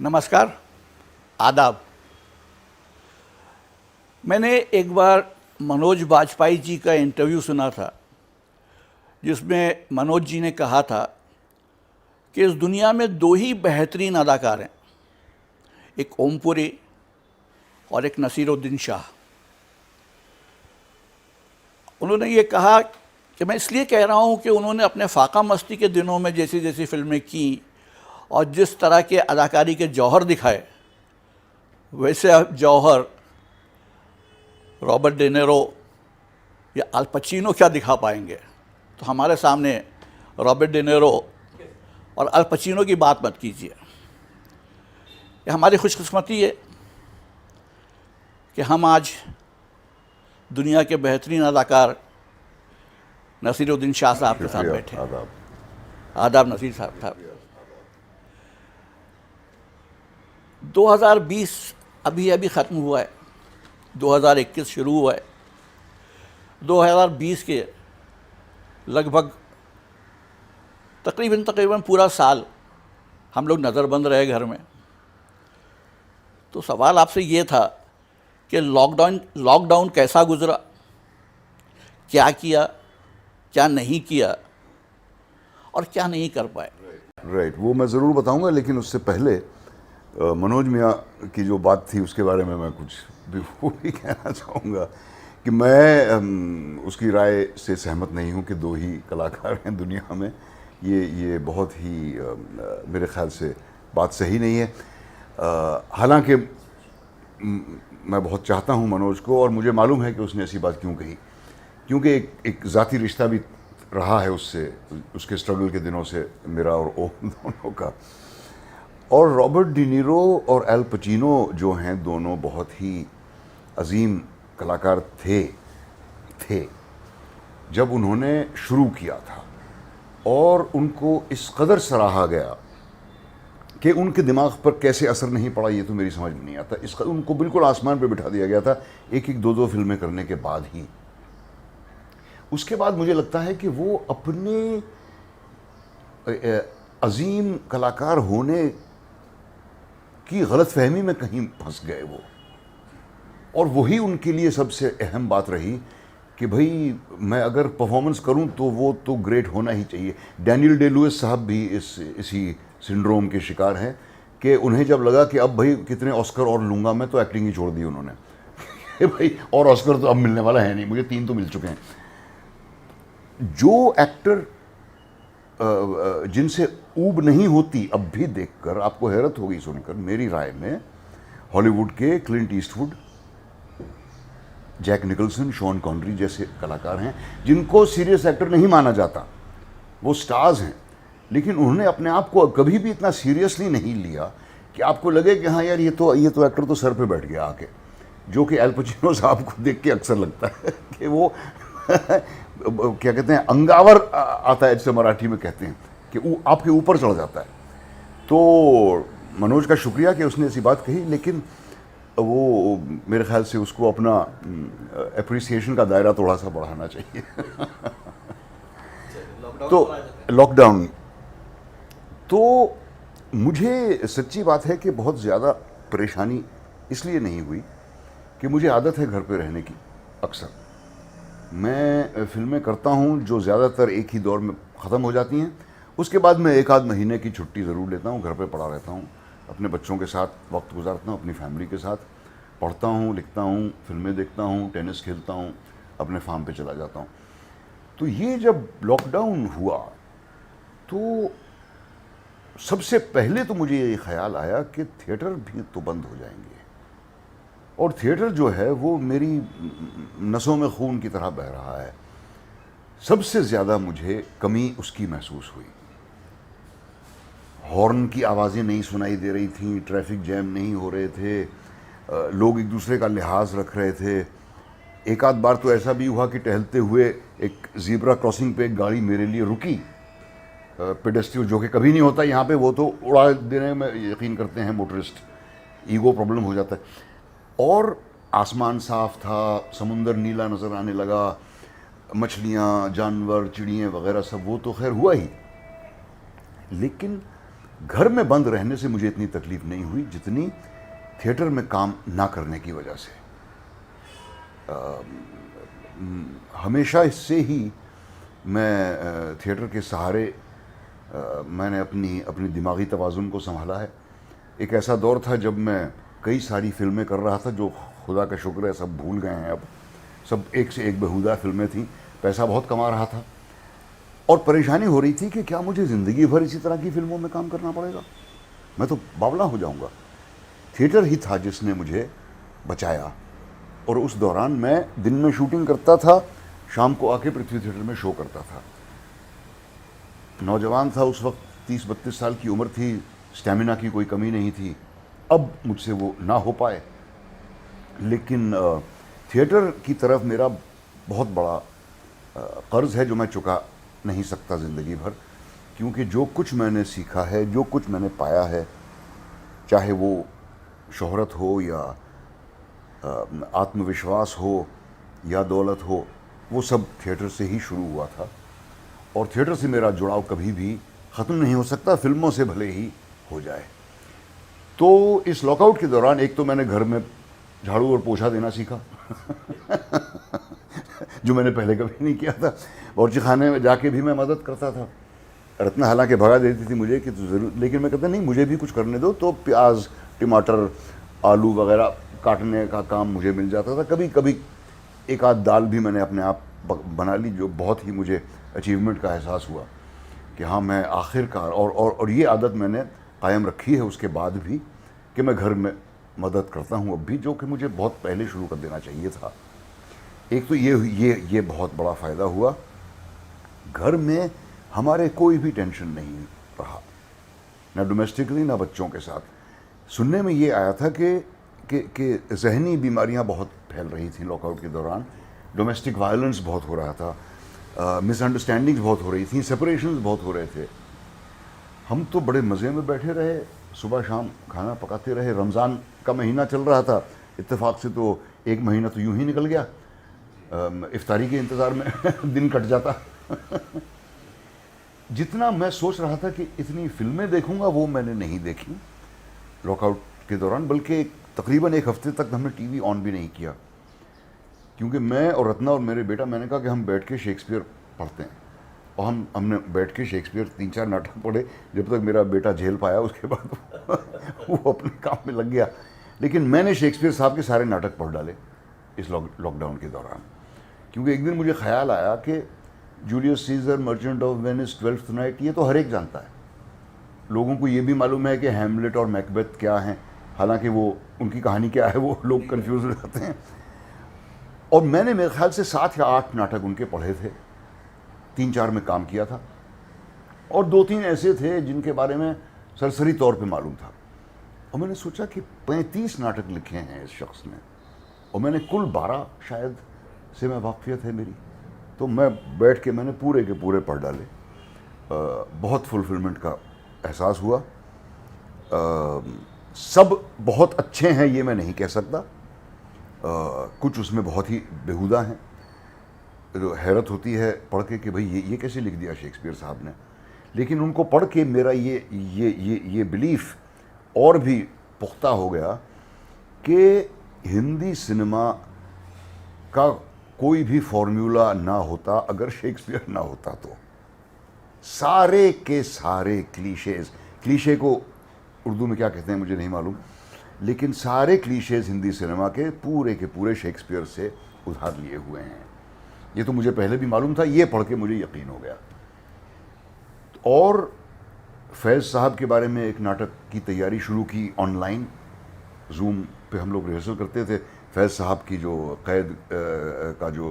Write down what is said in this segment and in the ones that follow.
नमस्कार, आदाब। मैंने एक बार मनोज बाजपेयी जी का इंटरव्यू सुना था, जिसमें मनोज जी ने कहा था कि इस दुनिया में दो ही बेहतरीन अदाकार हैं, एक ओमपुरी और एक नसीरुद्दीन शाह। उन्होंने ये कहा कि मैं इसलिए कह रहा हूँ कि उन्होंने अपने फाका मस्ती के दिनों में जैसी जैसी फिल्में की और जिस तरह के अदाकारी के जौहर दिखाए, वैसे अब जौहर रॉबर्ट डे नीरो या अल पचीनो क्या दिखा पाएंगे। तो हमारे सामने रॉबर्ट डे नीरो और अल पचीनो की बात मत कीजिए। ये हमारी खुशकिस्मती है कि हम आज दुनिया के बेहतरीन अदाकार नसीरुद्दीन शाह साहब के साथ बैठे। आदाब। आदाब नसीर साहब। 2020 अभी अभी ख़त्म हुआ है, 2021 शुरू हुआ है। 2020 के लगभग तकरीबन पूरा साल हम लोग नज़रबंद रहे घर में। तो सवाल आपसे ये था कि लॉकडाउन कैसा गुज़रा, क्या किया, क्या नहीं किया और क्या नहीं कर पाए। राइट, वो मैं ज़रूर बताऊंगा, लेकिन उससे पहले मनोज मियाँ की जो बात थी उसके बारे में मैं कुछ भी वो भी कहना चाहूँगा कि मैं उसकी राय से सहमत नहीं हूँ कि दो ही कलाकार हैं दुनिया में। ये बहुत ही मेरे ख्याल से बात सही नहीं है। हालांकि मैं बहुत चाहता हूँ मनोज को, और मुझे मालूम है कि उसने ऐसी बात क्यों कही, क्योंकि एक ज़ाती रिश्ता भी रहा है उससे, उसके स्ट्रगल के दिनों से मेरा और ओम दोनों का। और रॉबर्ट डी नीरो और अल पचीनो जो हैं, दोनों बहुत ही अजीम कलाकार थे जब उन्होंने शुरू किया था, और उनको इस कदर सराहा गया कि उनके दिमाग पर कैसे असर नहीं पड़ा ये तो मेरी समझ में नहीं आता। इसका उनको बिल्कुल आसमान पे बिठा दिया गया था, एक एक दो फिल्में करने के बाद ही। उसके बाद मुझे लगता है कि वो अपने अजीम कलाकार होने की गलतफहमी में कहीं फंस गए वो, और वही उनके लिए सबसे अहम बात रही कि भाई मैं अगर परफॉर्मेंस करूं तो वो तो ग्रेट होना ही चाहिए। डैनियल डे लुइस साहब भी इसी सिंड्रोम के शिकार हैं कि उन्हें जब लगा कि अब भाई कितने ऑस्कर और लूँगा मैं, तो एक्टिंग ही छोड़ दी उन्होंने भाई और ऑस्कर तो अब मिलने वाला है नहीं, मुझे 3 तो मिल चुके हैं। जो एक्टर जिनसे ऊब नहीं होती अब भी देखकर आपको हैरत होगी सुनकर, मेरी राय में हॉलीवुड के Clint Eastwood, Jack Nicholson, Sean Connery जैसे कलाकार हैं जिनको सीरियस एक्टर नहीं माना जाता। वो स्टार्स हैं, लेकिन उन्होंने अपने आप को कभी भी इतना सीरियसली नहीं लिया कि आपको लगे कि हाँ यार ये तो एक्टर तो सर पे बैठ गया आके, जो कि अल पचिनो साहब को देख के अक्सर लगता है कि वो क्या कहते हैं, अंगावर आता है, जैसे मराठी में कहते हैं कि वो आपके ऊपर चढ़ जाता है। तो मनोज का शुक्रिया कि उसने ऐसी बात कही, लेकिन वो मेरे ख्याल से उसको अपना अप्रिसिएशन का दायरा थोड़ा सा बढ़ाना चाहिए तो लॉकडाउन, तो मुझे सच्ची बात है कि बहुत ज़्यादा परेशानी इसलिए नहीं हुई कि मुझे आदत है घर पे रहने की। अक्सर मैं फिल्में करता हूँ जो ज़्यादातर एक ही दौर में ख़त्म हो जाती हैं, उसके बाद मैं एक आध महीने की छुट्टी ज़रूर लेता हूँ, घर पे पड़ा रहता हूँ, अपने बच्चों के साथ वक्त गुजारता हूँ, अपनी फैमिली के साथ पढ़ता हूँ, लिखता हूँ, फिल्में देखता हूँ, टेनिस खेलता हूँ, अपने फार्म पे चला जाता हूँ। तो ये जब लॉकडाउन हुआ तो सबसे पहले तो मुझे ये ख्याल आया कि थिएटर भी तो बंद हो जाएंगे, और थिएटर जो है वो मेरी नसों में खून की तरह बह रहा है। सबसे ज़्यादा मुझे कमी उसकी महसूस हुई। हॉर्न की आवाज़ें नहीं सुनाई दे रही थीं, ट्रैफिक जैम नहीं हो रहे थे, लोग एक दूसरे का लिहाज रख रहे थे। एक आध बार तो ऐसा भी हुआ कि टहलते हुए एक ज़ीब्रा क्रॉसिंग पे एक गाड़ी मेरे लिए रुकी, पेडेस्ट्रियन, जो कि कभी नहीं होता यहाँ पे, वो तो उड़ा देने में यकीन करते हैं मोटरिस्ट, ईगो प्रॉब्लम हो जाता है। और आसमान साफ था, समुंदर नीला नज़र आने लगा, मछलियाँ, जानवर, चिड़ियाँ वगैरह सब, वो तो खैर हुआ ही, लेकिन घर में बंद रहने से मुझे इतनी तकलीफ नहीं हुई जितनी थिएटर में काम ना करने की वजह से। हमेशा इससे ही मैं थिएटर के सहारे मैंने अपनी दिमागी तवाज़ुन को संभाला है। एक ऐसा दौर था जब मैं कई सारी फिल्में कर रहा था जो खुदा का शुक्र है सब भूल गए हैं अब, सब एक से एक बेहुदा फिल्में थीं, पैसा बहुत कमा रहा था और परेशानी हो रही थी कि क्या मुझे ज़िंदगी भर इसी तरह की फिल्मों में काम करना पड़ेगा, मैं तो बावला हो जाऊंगा। थिएटर ही था जिसने मुझे बचाया और उस दौरान मैं दिन में शूटिंग करता था, शाम को आके पृथ्वी थिएटर में शो करता था। नौजवान था उस वक्त, 30-32 साल की उम्र थी, स्टैमिना की कोई कमी नहीं थी। अब मुझसे वो ना हो पाए, लेकिन थिएटर की तरफ मेरा बहुत बड़ा कर्ज़ है जो मैं चुका नहीं सकता ज़िंदगी भर, क्योंकि जो कुछ मैंने सीखा है, जो कुछ मैंने पाया है, चाहे वो शोहरत हो या आत्मविश्वास हो या दौलत हो, वो सब थिएटर से ही शुरू हुआ था और थिएटर से मेरा जुड़ाव कभी भी ख़त्म नहीं हो सकता, फिल्मों से भले ही हो जाए। तो इस लॉकआउट के दौरान एक तो मैंने घर में झाड़ू और पोछा देना सीखा जो मैंने पहले कभी नहीं किया था, बावर्ची खाने में जाके भी मैं मदद करता था। रत्ना हालांकि भगा देती थी मुझे कि तू ज़रूर, लेकिन मैं कहता नहीं मुझे भी कुछ करने दो, तो प्याज टमाटर आलू वगैरह काटने का काम मुझे मिल जाता था। कभी कभी एक आध दाल भी मैंने अपने आप बना ली, जो बहुत ही मुझे अचीवमेंट का एहसास हुआ कि हाँ मैं आखिरकार, और ये आदत मैंने कायम रखी है उसके बाद भी कि मैं घर में मदद करता हूँ अब भी, जो कि मुझे बहुत पहले शुरू कर देना चाहिए था। एक तो ये बहुत बड़ा फ़ायदा हुआ, घर में हमारे कोई भी टेंशन नहीं रहा, ना डोमेस्टिकली ना बच्चों के साथ। सुनने में ये आया था कि जहनी बीमारियां बहुत फैल रही थी लॉकआउट के दौरान, डोमेस्टिक वायलेंस बहुत हो रहा था, मिसअंडरस्टैंडिंग्स बहुत हो रही थी, सेपरेशंस बहुत हो रहे थे। हम तो बड़े मज़े में बैठे रहे, सुबह शाम खाना पकाते रहे। रमज़ान का महीना चल रहा था, इत्तेफाक से तो एक महीना तो यूं ही निकल गया, इफ्तारी के इंतज़ार में दिन कट जाता जितना मैं सोच रहा था कि इतनी फिल्में देखूंगा वो मैंने नहीं देखी लॉकआउट के दौरान, बल्कि तकरीबन एक हफ्ते तक हमने टीवी ऑन भी नहीं किया, क्योंकि मैं और रत्ना और मेरे बेटा, मैंने कहा कि हम बैठ के शेक्सपियर पढ़ते हैं, और हमने बैठ के शेक्सपियर 3-4 नाटक पढ़े जब तक मेरा बेटा झेल पाया, उसके बाद वो अपने काम में लग गया। लेकिन मैंने शेक्सपियर साहब के सारे नाटक पढ़ डाले इस लॉकडाउन के दौरान, क्योंकि एक दिन मुझे ख्याल आया कि Julius Caesar, merchant of Venice, twelfth night, ये तो हर एक जानता है। लोगों को ये भी मालूम है कि हैमलेट और मैकबेथ क्या हैं, हालांकि वो उनकी कहानी क्या है वो लोग कंफ्यूज हो जाते हैं। और मैंने मेरे ख्याल से 7 या 8 नाटक उनके पढ़े थे, 3-4 में काम किया था, और 2-3 ऐसे थे जिनके बारे में सरसरी तौर पे मालूम था। और मैंने सोचा कि 35 नाटक लिखे हैं इस शख्स ने, और मैंने कुल 12 शायद से मैं वाक़फ़ियत है मेरी, तो मैं बैठ के मैंने पूरे के पूरे पढ़ डाले। बहुत फुलफिलमेंट का एहसास हुआ। सब बहुत अच्छे हैं ये मैं नहीं कह सकता, कुछ उसमें बहुत ही बेहुदा हैं, तो हैरत होती है पढ़ के कि भाई ये कैसे लिख दिया शेक्सपियर साहब ने। लेकिन उनको पढ़ के मेरा ये बिलीफ और भी पुख्ता हो गया कि हिंदी सिनेमा का कोई भी फॉर्मूला ना होता अगर शेक्सपियर ना होता। तो सारे के सारे क्लीशे को उर्दू में क्या कहते हैं मुझे नहीं मालूम, लेकिन सारे क्लीशेज हिंदी सिनेमा के पूरे शेक्सपियर से उधार लिए हुए हैं। ये तो मुझे पहले भी मालूम था, ये पढ़ के मुझे यकीन हो गया। और फैज़ साहब के बारे में एक नाटक की तैयारी शुरू की ऑनलाइन, जूम पे हम लोग रिहर्सल करते थे। फैज़ साहब की जो कैद का जो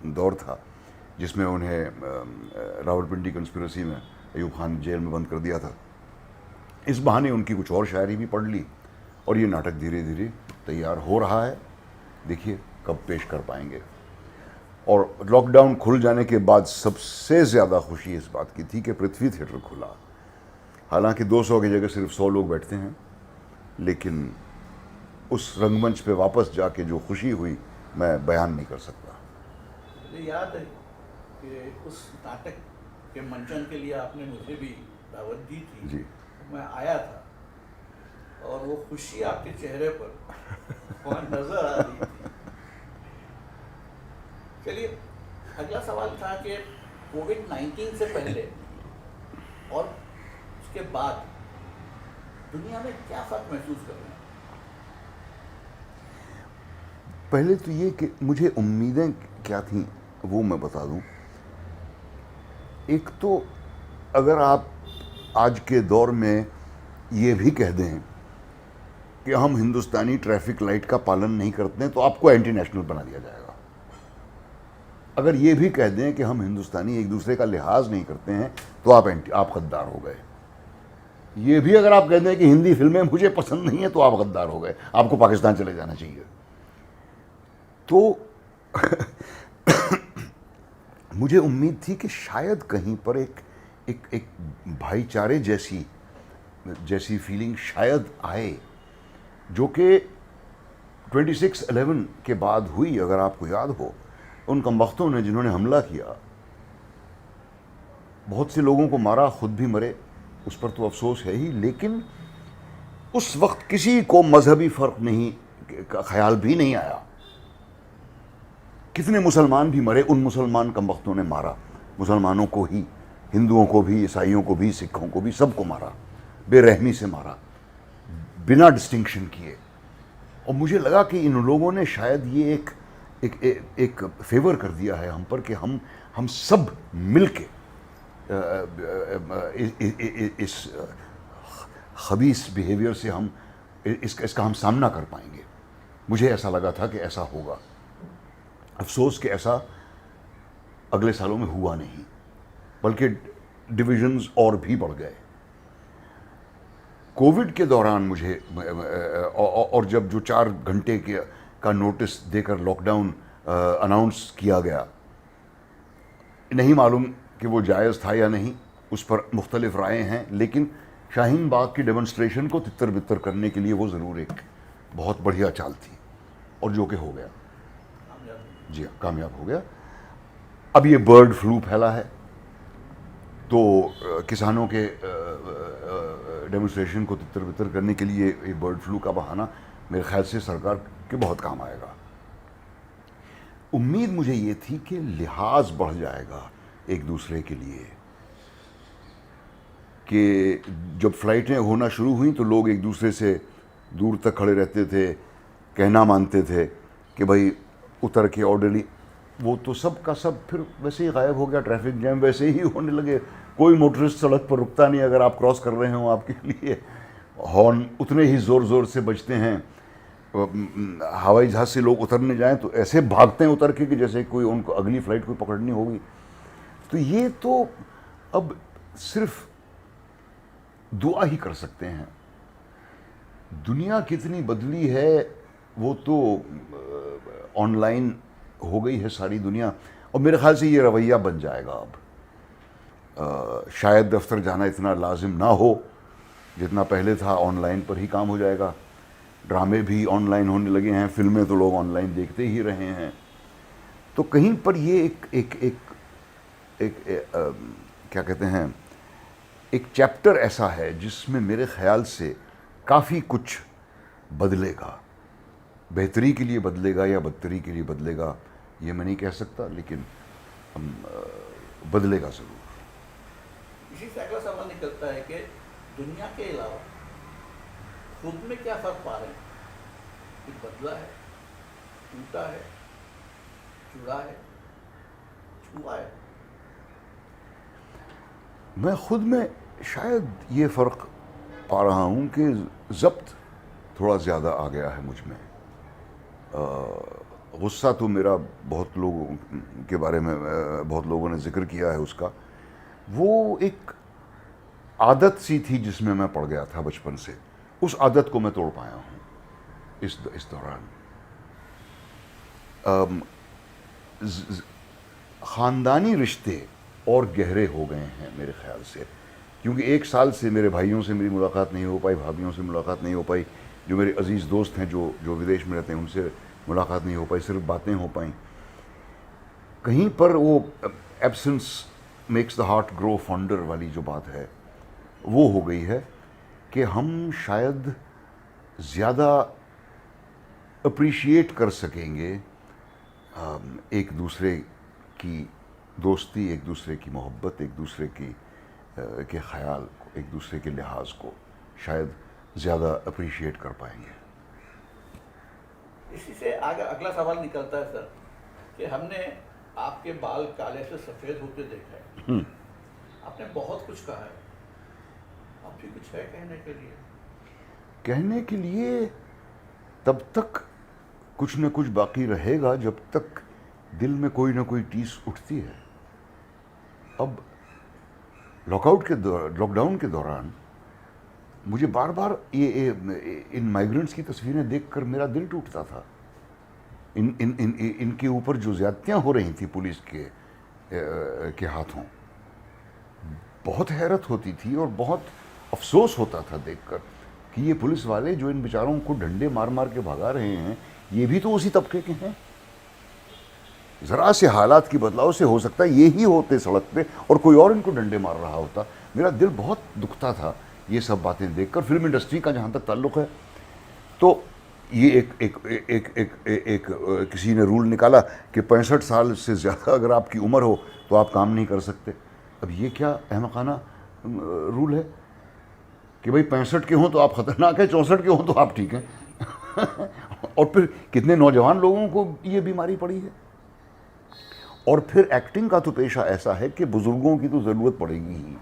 दौर था, जिसमें उन्हें रावलपिंडी कंस्पिरेसी में अयूब खान जेल में बंद कर दिया था, इस बहाने उनकी कुछ और शायरी भी पढ़ ली, और ये नाटक धीरे धीरे तैयार हो रहा है। देखिए कब पेश कर पाएंगे। और लॉकडाउन खुल जाने के बाद सबसे ज़्यादा खुशी इस बात की थी कि पृथ्वी थिएटर खुला। हालांकि 200 की जगह सिर्फ 100 लोग बैठते हैं, लेकिन उस रंगमंच पे वापस जाके जो खुशी हुई मैं बयान नहीं कर सकता। मुझे याद है कि उस नाटक के मंचन के लिए आपने मुझे भी दावत दी थी जी। मैं आया था और वो खुशी आपके चेहरे पर वहाँ नजर आ रही थी। चलिए, अगला सवाल था कि कोविड-19 से पहले और उसके बाद दुनिया में क्या फर्क महसूस कर रहे हैं? पहले तो ये कि मुझे उम्मीदें क्या थीं वो मैं बता दूं। एक तो अगर आप आज के दौर में ये भी कह दें कि हम हिंदुस्तानी ट्रैफिक लाइट का पालन नहीं करते हैं तो आपको एंटी नेशनल बना दिया जाएगा। अगर ये भी कह दें कि हम हिंदुस्तानी एक दूसरे का लिहाज नहीं करते हैं तो आप गद्दार हो गए। ये भी अगर आप कह दें कि हिंदी फिल्में मुझे पसंद नहीं है तो आप गद्दार हो गए, आपको पाकिस्तान चले जाना चाहिए। तो मुझे उम्मीद थी कि शायद कहीं पर एक भाईचारे जैसी फीलिंग शायद आए, जो कि 26/11 के बाद हुई। अगर आपको याद हो, उन कमबख्तों ने जिन्होंने हमला किया, बहुत से लोगों को मारा, खुद भी मरे, उस पर तो अफसोस है ही, लेकिन उस वक्त किसी को मजहबी फ़र्क नहीं का ख्याल भी नहीं आया। कितने मुसलमान भी मरे, उन मुसलमान कमबख्तों ने मारा, मुसलमानों को ही, हिंदुओं को भी, ईसाइयों को भी, सिखों को भी, सबको मारा, बेरहमी से मारा, बिना डिस्टिंक्शन किए। और मुझे लगा कि इन लोगों ने शायद ये एक फेवर कर दिया है हम पर कि हम सब मिल के इस खबीस बिहेवियर से इसका हम सामना कर पाएंगे। मुझे ऐसा लगा था कि ऐसा होगा। अफसोस कि ऐसा अगले सालों में हुआ नहीं, बल्कि डिविजन्स और भी बढ़ गए। कोविड के दौरान मुझे और जब जो 4 घंटे का नोटिस देकर लॉकडाउन अनाउंस किया गया, नहीं मालूम कि वो जायज़ था या नहीं, उस पर मुख्तलिफ रायें हैं, लेकिन शाहीन बाग की डेमोन्स्ट्रेशन को तितर बितर करने के लिए वो ज़रूर एक बहुत बढ़िया चाल थी, और जो कि हो गया। जी हाँ, कामयाब हो गया। अब ये बर्ड फ्लू फैला है, तो किसानों के डेमोन्स्ट्रेशन को तितर बितर करने के लिए ये बर्ड फ्लू का बहाना मेरे ख्याल से सरकार के बहुत काम आएगा। उम्मीद मुझे ये थी कि लिहाज बढ़ जाएगा एक दूसरे के लिए, कि जब फ्लाइटें होना शुरू हुई तो लोग एक दूसरे से दूर तक खड़े रहते थे, कहना मानते थे कि भाई उतर के ऑर्डरली। वो तो सब का सब फिर वैसे ही गायब हो गया। ट्रैफिक जैम वैसे ही होने लगे, कोई मोटरिस्ट सड़क पर रुकता नहीं अगर आप क्रॉस कर रहे हो, आपके लिए हॉर्न उतने ही ज़ोर ज़ोर से बजते हैं। हवाई जहाज़ से लोग उतरने जाएं तो ऐसे भागते हैं उतर के कि जैसे कोई उनको अगली फ़्लाइट कोई पकड़नी होगी। तो ये तो अब सिर्फ दुआ ही कर सकते हैं। दुनिया कितनी बदली है वो तो ऑनलाइन हो गई है सारी दुनिया, और मेरे ख्याल से ये रवैया बन जाएगा अब। शायद दफ्तर जाना इतना लाजिम ना हो जितना पहले था, ऑनलाइन पर ही काम हो जाएगा। ड्रामे भी ऑनलाइन होने लगे हैं, फिल्में तो लोग ऑनलाइन देखते ही रहे हैं। तो कहीं पर ये क्या कहते हैं, एक चैप्टर ऐसा है जिसमें मेरे ख्याल से काफ़ी कुछ बदलेगा। बेहतरी के लिए बदलेगा या बदतरी के लिए बदलेगा ये मैं नहीं कह सकता, लेकिन बदलेगा ज़रूर। इसी से अगला सवाल निकलता है कि दुनिया के अलावा खुद में क्या फर्क पा रहे हैं? कुछ बदला है, टूटा है, जुड़ा है, छुआ है? मैं खुद में शायद ये फ़र्क पा रहा हूँ कि ज़ब्त थोड़ा ज़्यादा आ गया है मुझ में। गुस्सा तो मेरा बहुत लोगों के बारे में बहुत लोगों ने जिक्र किया है उसका। वो एक आदत सी थी जिसमें मैं पड़ गया था बचपन से, उस आदत को मैं तोड़ पाया हूँ इस दौरान। ख़ानदानी रिश्ते और गहरे हो गए हैं मेरे ख्याल से, क्योंकि 1 साल से मेरे भाइयों से मेरी मुलाकात नहीं हो पाई, भाभियों से मुलाकात नहीं हो पाई, जो मेरे अजीज़ दोस्त हैं जो विदेश में रहते हैं उनसे मुलाकात नहीं हो पाई, सिर्फ बातें हो पाई। कहीं पर वो absence makes the heart grow fonder वाली जो बात है वो हो गई है। कि हम शायद ज़्यादा अप्रिशिएट कर सकेंगे एक दूसरे की दोस्ती, एक दूसरे की मोहब्बत, एक दूसरे की के ख़याल को, एक दूसरे के लिहाज को शायद ज़्यादा अप्रिशिएट कर पाएंगे। इसी से आगे अगला सवाल निकलता है सर कि हमने आपके बाल काले से सफ़ेद होते देखा है, आपने बहुत कुछ कहा है, अब भी कुछ है कहने के लिए? कहने के लिए तब तक कुछ न कुछ बाकी रहेगा जब तक दिल में कोई ना कोई टीस उठती है। अब लॉकडाउन के दौरान मुझे बार बार ये इन माइग्रेंट्स की तस्वीरें देखकर मेरा दिल टूटता था। इनके ऊपर जो ज़्यादतियाँ हो रही थी पुलिस के हाथों, बहुत हैरत होती थी और बहुत अफसोस होता था देखकर कि ये पुलिस वाले जो इन बेचारों को डंडे मार मार के भगा रहे हैं, ये भी तो उसी तबके के हैं। ज़रा से हालात की बदलाव से हो सकता है ये ही होते सड़क पे और कोई और इनको डंडे मार रहा होता। मेरा दिल बहुत दुखता था ये सब बातें देखकर। फिल्म इंडस्ट्री का जहाँ तक ताल्लुक़ है तो ये एक किसी ने रूल निकाला कि 65 साल से ज़्यादा अगर आपकी उम्र हो तो आप काम नहीं कर सकते। अब ये क्या अहमकाना रूल है कि भाई 65 के हों तो आप ख़तरनाक हैं, 64 के हों तो आप ठीक हैं। और फिर कितने नौजवान लोगों को ये बीमारी पड़ी है। और फिर एक्टिंग का तो पेशा ऐसा है कि बुज़ुर्गों की तो ज़रूरत पड़ेगी ही।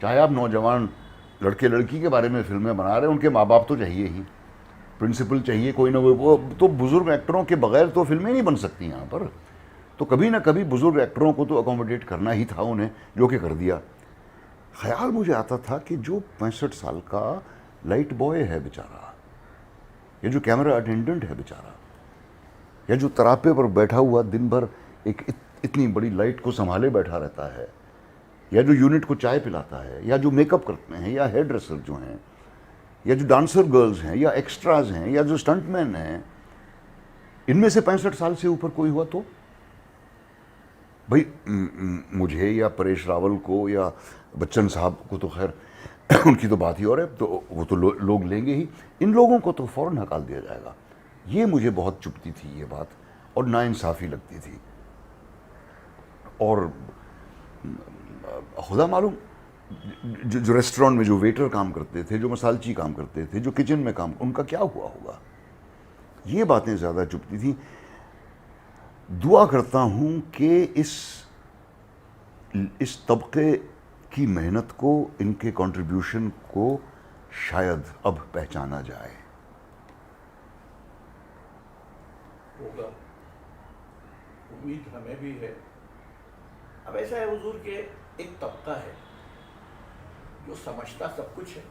चाहे आप नौजवान लड़के लड़की के बारे में फिल्में बना रहे हैं, उनके माँ बाप तो चाहिए ही, प्रिंसिपल चाहिए कोई ना कोई, वो तो बुज़ुर्ग एक्टरों के बगैर तो फिल्में नहीं बन सकती यहाँ पर। तो कभी ना कभी बुज़ुर्ग एक्टरों को तो अकोमोडेट करना ही था उन्हें, जो कि कर दिया। ख्याल मुझे आता था कि जो 65 साल का लाइट बॉय है बेचारा, या जो कैमरा अटेंडेंट है बेचारा, या जो तरापे पर बैठा हुआ दिन भर एक इतनी बड़ी लाइट को संभाले बैठा रहता है, या जो यूनिट को चाय पिलाता है, या जो मेकअप करते हैं, या हेयर ड्रेसर जो हैं, या जो डांसर गर्ल्स हैं, या एक्स्ट्राज हैं, या जो स्टंटमैन हैं, इनमें से 65 साल से ऊपर कोई हुआ तो भाई मुझे या परेश रावल को या बच्चन साहब को तो खैर उनकी तो बात ही और है, तो वो तो लोग लेंगे ही। इन लोगों को तो फ़ौरन हकाल दिया जाएगा। ये मुझे बहुत चुभती थी ये बात और नाइंसाफ़ी लगती थी। और खुदा मालूम जो रेस्टोरेंट में जो वेटर काम करते थे, जो मसालची काम करते थे, जो किचन में काम, उनका क्या हुआ होगा, ये बातें ज़्यादा चुभती थी। दुआ करता हूँ कि इस तबके की मेहनत को, इनके कंट्रीब्यूशन को शायद अब पहचाना जाए। होगा, उम्मीद हमें भी है। अब ऐसा है हुजूर के एक तबका है जो समझता सब कुछ है,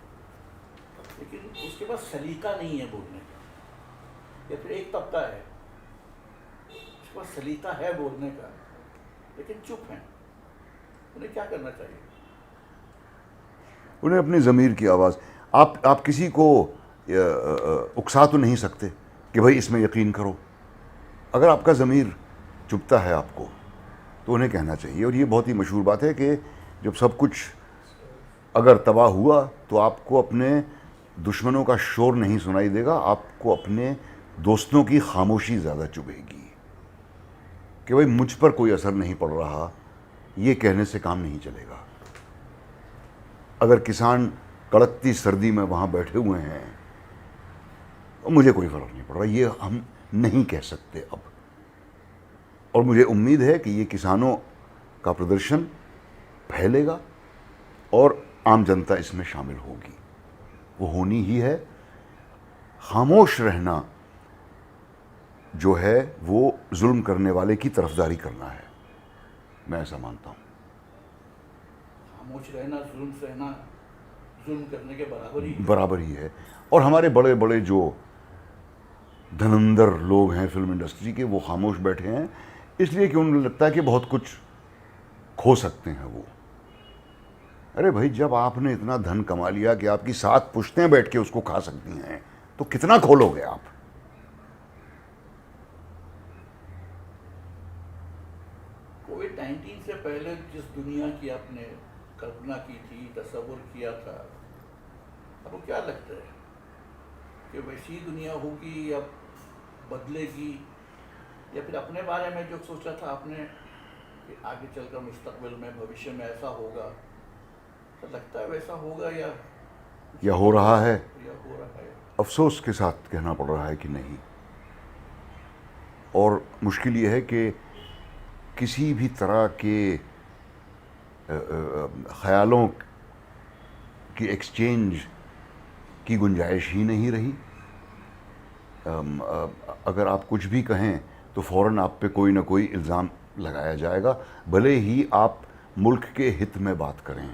लेकिन उसके पास सलीका नहीं है बोलने का। या फिर एक तबका है उसके पास सलीका है बोलने का, लेकिन चुप है। उन्हें क्या करना चाहिए? उन्हें अपनी ज़मीर की आवाज़, आप किसी को उकसा तो नहीं सकते कि भाई इसमें यकीन करो। अगर आपका ज़मीर चुभता है आपको तो उन्हें कहना चाहिए। और ये बहुत ही मशहूर बात है कि जब सब कुछ अगर तबाह हुआ तो आपको अपने दुश्मनों का शोर नहीं सुनाई देगा, आपको अपने दोस्तों की खामोशी ज़्यादा चुभेगी कि भाई मुझ पर कोई असर नहीं पड़ रहा। ये कहने से काम नहीं चलेगा। अगर किसान कड़कती सर्दी में वहाँ बैठे हुए हैं तो मुझे कोई फ़र्क नहीं पड़ रहा, ये हम नहीं कह सकते अब। और मुझे उम्मीद है कि ये किसानों का प्रदर्शन फैलेगा और आम जनता इसमें शामिल होगी। वो होनी ही है। खामोश रहना जो है वो जुल्म करने वाले की तरफदारी करना है, मैं ऐसा मानता हूँ। खामोश रहना जुल्म सहना, जुल्म करने के बराबर ही है। और हमारे बड़े बड़े जो धनंदर लोग हैं फिल्म इंडस्ट्री के, वो खामोश बैठे हैं इसलिए कि उन्हें लगता है कि बहुत कुछ खो सकते हैं वो। अरे भाई, जब आपने इतना धन कमा लिया कि आपकी 7 पुश्तें बैठ के उसको खा सकती हैं, तो कितना खोलोगे आप? कोविड-19 से पहले जिस दुनिया की आपने कल्पना की थी, तस्वुर किया था, आपको क्या लगता है कि वैसी दुनिया होगी या बदलेगी, या फिर अपने बारे में जो सोचा था आपने कि आगे चलकर मुस्तकबिल में भविष्य में ऐसा होगा, तो लगता है वैसा होगा या हो रहा है? हो रहा है? अफसोस के साथ कहना पड़ रहा है कि नहीं। और मुश्किल ये है कि किसी भी तरह के ख्यालों की एक्सचेंज की गुंजाइश ही नहीं रही। अगर आप कुछ भी कहें तो फ़ौरन आप पे कोई ना कोई इल्ज़ाम लगाया जाएगा, भले ही आप मुल्क के हित में बात करें।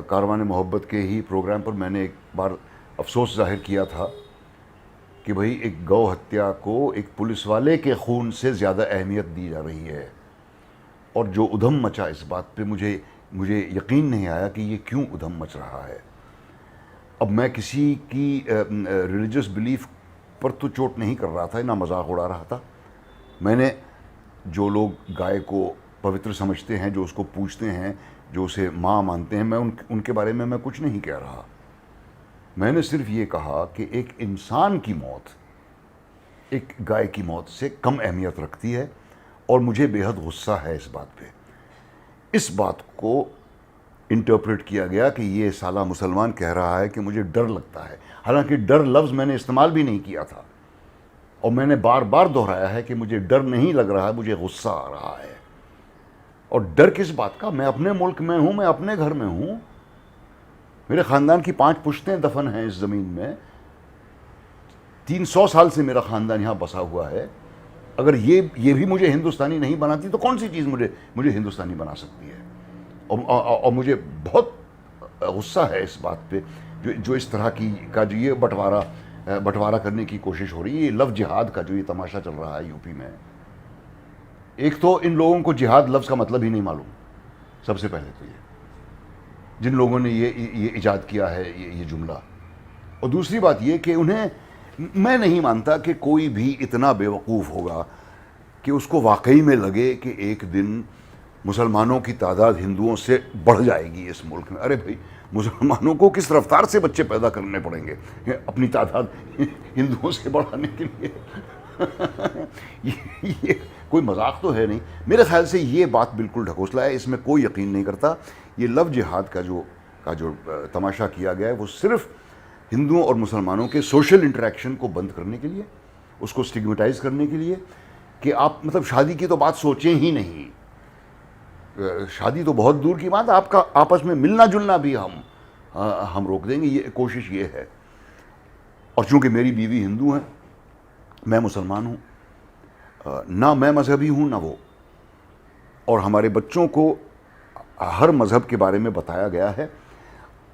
कारवान मोहब्बत के ही प्रोग्राम पर मैंने एक बार अफसोस जाहिर किया था कि भाई एक गौ हत्या को एक पुलिस वाले के खून से ज़्यादा अहमियत दी जा रही है। और जो उधम मचा इस बात पे मुझे यकीन नहीं आया कि ये क्यों उधम मच रहा है। अब मैं किसी की रिलीजियस बिलीफ पर तो चोट नहीं कर रहा था, ना मजाक उड़ा रहा था। मैंने जो लोग गाय को पवित्र समझते हैं, जो उसको पूजते हैं, जो उसे माँ मानते हैं, मैं उनके बारे में मैं कुछ नहीं कह रहा। मैंने सिर्फ ये कहा कि एक इंसान की मौत एक गाय की मौत से कम अहमियत रखती है, और मुझे बेहद गुस्सा है इस बात पे। इस बात को इंटरप्रेट किया गया कि ये साला मुसलमान कह रहा है कि मुझे डर लगता है। हालांकि डर लफ्ज़ मैंने इस्तेमाल भी नहीं किया था, और मैंने बार बार दोहराया है कि मुझे डर नहीं लग रहा है, मुझे गुस्सा आ रहा है। और डर किस बात का? मैं अपने मुल्क में हूँ, मैं अपने घर में हूँ, मेरे ख़ानदान की 5 पुश्तें दफन हैं इस ज़मीन में, 300 साल से मेरा ख़ानदान यहाँ बसा हुआ है। अगर ये भी मुझे हिंदुस्तानी नहीं बनाती तो कौन सी चीज़ मुझे हिंदुस्तानी बना सकती है? और मुझे बहुत गुस्सा है इस बात पे जो इस तरह का जो ये बंटवारा करने की कोशिश हो रही है। ये लव जिहाद का जो ये तमाशा चल रहा है यूपी में। एक तो इन लोगों को जिहाद लफ्ज़ का मतलब ही नहीं मालूम, सबसे पहले तो ये जिन लोगों ने ये इजाद किया है ये जुमला। और दूसरी बात ये कि उन्हें, मैं नहीं मानता कि कोई भी इतना बेवकूफ़ होगा कि उसको वाकई में लगे कि एक दिन मुसलमानों की तादाद हिंदुओं से बढ़ जाएगी इस मुल्क में। अरे भाई, मुसलमानों को किस रफ्तार से बच्चे पैदा करने पड़ेंगे अपनी तादाद हिंदुओं से बढ़ाने के लिए? ये कोई मजाक तो है नहीं। मेरे ख्याल से ये बात बिल्कुल ढकोसला है, इसमें कोई यकीन नहीं करता। ये लव जिहाद का जो तमाशा किया गया है वो सिर्फ हिंदुओं और मुसलमानों के सोशल इंटरेक्शन को बंद करने के लिए, उसको स्टिग्मेटाइज करने के लिए कि आप मतलब शादी की तो बात सोचें ही नहीं। शादी तो बहुत दूर की बात, आपका आपस में मिलना जुलना भी हम रोक देंगे, ये कोशिश ये है। और चूँकि मेरी बीवी हिंदू है, मैं मुसलमान हूँ, ना मैं मजहबी हूँ ना वो, और हमारे बच्चों को हर मज़हब के बारे में बताया गया है।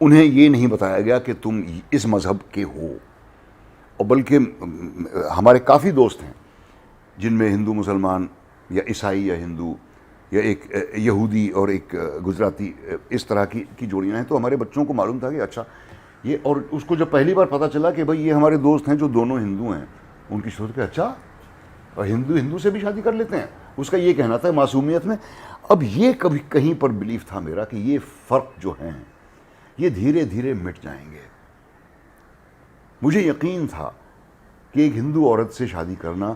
उन्हें ये नहीं बताया गया कि तुम इस मज़हब के हो। और बल्कि हमारे काफ़ी दोस्त हैं जिनमें हिंदू मुसलमान या ईसाई या हिंदू या एक यहूदी और एक गुजराती, इस तरह की जोड़ियाँ हैं। तो हमारे बच्चों को मालूम था कि अच्छा ये, और उसको जब पहली बार पता चला कि भाई ये हमारे दोस्त हैं जो दोनों हिंदू हैं, उनकी सोच के अच्छा, और हिंदू से भी शादी कर लेते हैं। उसका ये कहना था मासूमियत में। अब ये कभी कहीं पर बिलीफ था मेरा कि ये फ़र्क जो हैं ये धीरे धीरे मिट जाएंगे। मुझे यकीन था कि एक हिंदू औरत से शादी करना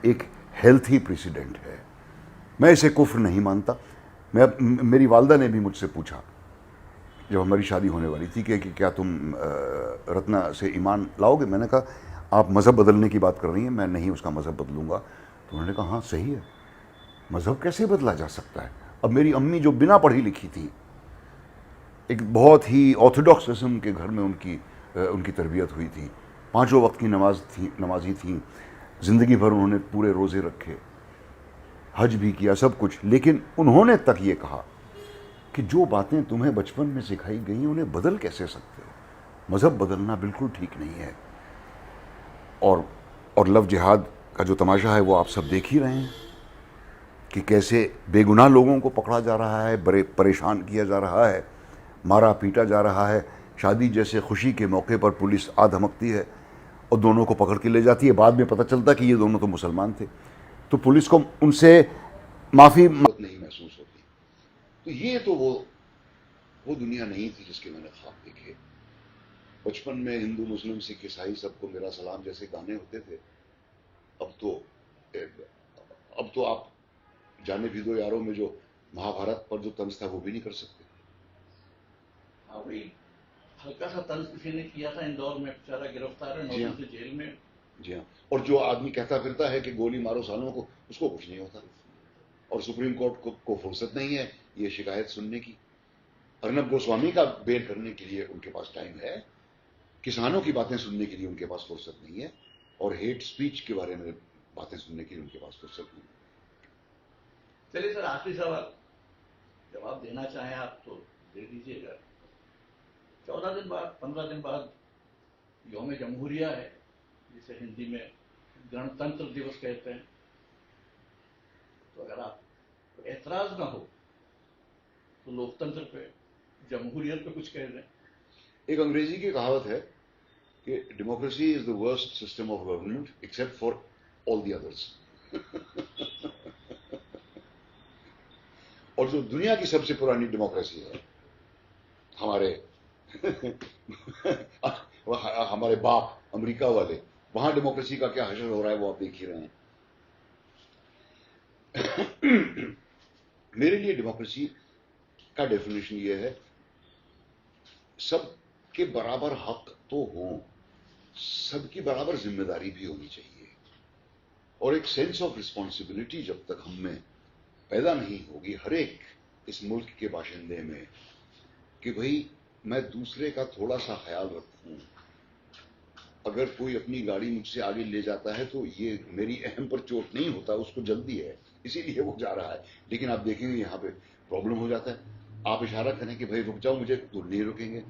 एक हेल्थी प्रेसिडेंट है। मैं इसे कुफ्र नहीं मानता। मेरी वालदा ने भी मुझसे पूछा जब हमारी शादी होने वाली थी कि क्या तुम रत्ना से ईमान लाओगे? मैंने कहा आप मज़हब बदलने की बात कर रही हैं, मैं नहीं उसका मज़हब बदलूँगा। तो उन्होंने कहा हाँ सही है, मज़हब कैसे बदला जा सकता है? अब मेरी अम्मी जो बिना पढ़ी लिखी थी, एक बहुत ही ऑर्थोडॉक्स किस्म के घर में उनकी तरबियत हुई थी, 5 वक्त की नमाजी थी, ज़िंदगी भर उन्होंने पूरे रोज़े रखे, हज भी किया, सब कुछ। लेकिन उन्होंने तक ये कहा कि जो बातें तुम्हें बचपन में सिखाई गई उन्हें बदल कैसे सकते हो? मज़हब बदलना बिल्कुल ठीक नहीं है। और लव जिहाद का जो तमाशा है वो आप सब देख ही रहे हैं कि कैसे बेगुनाह लोगों को पकड़ा जा रहा है, बड़े परेशान किया जा रहा है, मारा पीटा जा रहा है। शादी जैसे खुशी के मौके पर पुलिस आ धमकती है और दोनों को पकड़ के ले जाती है। बाद में पता चलता कि ये दोनों तो मुसलमान थे, तो पुलिस को उनसे माफ़ी नहीं महसूस होती। तो ये तो वो दुनिया नहीं थी जिसके मैंने ख्वाब देखे। बचपन में हिंदू मुस्लिम सिख ईसाई सबको मेरा सलाम जैसे गाने होते थे। अब तो आप जाने भी दो यारों में जो महाभारत पर जो तंज था वो भी नहीं कर सकते। हाँ भाई, हल्का सा तंज किसी ने किया था इंदौर में, बेचारा गिरफ्तार है, 9 जी हाँ, दिन से जेल में। जी हाँ। और जो आदमी कहता फिरता है कि गोली मारो सालों को, उसको कुछ नहीं होता। और सुप्रीम कोर्ट को फुर्सत नहीं है ये शिकायत सुनने की। अर्नब गोस्वामी का बेल करने के लिए उनके पास टाइम है, किसानों की बातें सुनने के लिए उनके पास फुर्सत नहीं है, और हेट स्पीच के बारे में बातें सुनने के लिए उनके पास फुर्सत नहीं है। चलिए सर, आखिरी सवाल, जवाब देना चाहें आप तो दे दीजिएगा। 14 दिन बाद, 15 दिन बाद यौम जमहूरिया है, जिसे हिंदी में गणतंत्र दिवस कहते हैं। तो अगर आप एतराज ना हो तो लोकतंत्र पे, जमहूरियत पे कुछ कह दें। एक अंग्रेजी की कहावत है कि democracy is the worst system of government except for all the others. और जो दुनिया की सबसे पुरानी डेमोक्रेसी है, हमारे हमारे बाप अमेरिका वाले, वहां डेमोक्रेसी का क्या हशर हो रहा है वो आप देख ही रहे हैं। मेरे लिए डेमोक्रेसी का डेफिनेशन ये है, सबके बराबर हक तो हो, सबकी बराबर जिम्मेदारी भी होनी चाहिए, और एक सेंस ऑफ रिस्पॉन्सिबिलिटी जब तक हम में पैदा नहीं होगी, हर एक इस मुल्क के बाशिंदे में, कि भाई मैं दूसरे का थोड़ा सा ख्याल रखूं। अगर कोई अपनी गाड़ी मुझसे आगे ले जाता है तो ये मेरी अहम पर चोट नहीं होता, उसको जल्दी है इसीलिए वो जा रहा है। लेकिन आप देखेंगे यहाँ पे प्रॉब्लम हो जाता है, आप इशारा करें कि भाई रुक जाओ, मुझे तो नहीं रुकेंगे।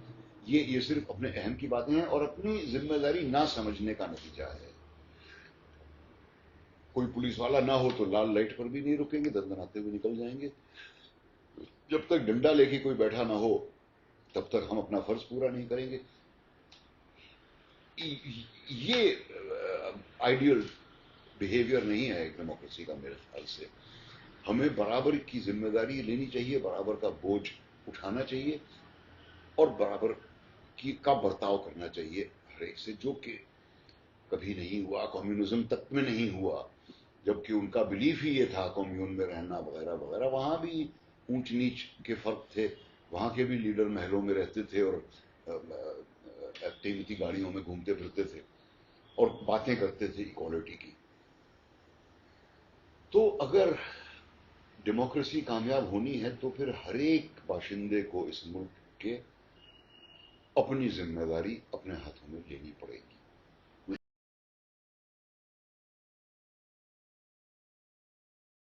ये सिर्फ अपने अहम की बातें हैं और अपनी जिम्मेदारी ना समझने का नतीजा है। कोई पुलिस वाला ना हो तो लाल लाइट पर भी नहीं रुकेंगे, दंदनाते हुए निकल जाएंगे। जब तक डंडा लेके कोई बैठा ना हो तब तक हम अपना फर्ज पूरा नहीं करेंगे। ये आइडियल बिहेवियर नहीं है एक डेमोक्रेसी का मेरे ख्याल से। हमें बराबर की जिम्मेदारी लेनी चाहिए, बराबर का बोझ उठाना चाहिए, और बराबर का बर्ताव करना चाहिए हर एक से, जो कि कभी नहीं हुआ, कम्युनिज्म तक में नहीं हुआ, जबकि उनका बिलीफ ही ये था कम्यून में रहना वगैरह वगैरह। वहां भी ऊंच नीच के फर्क थे, वहां के भी लीडर महलों में रहते थे और कीमती गाड़ियों में घूमते फिरते थे और बातें करते थे इक्वालिटी की। तो अगर डेमोक्रेसी कामयाब होनी है तो फिर हर एक बाशिंदे को इस मुल्क के अपनी जिम्मेदारी अपने हाथों में लेनी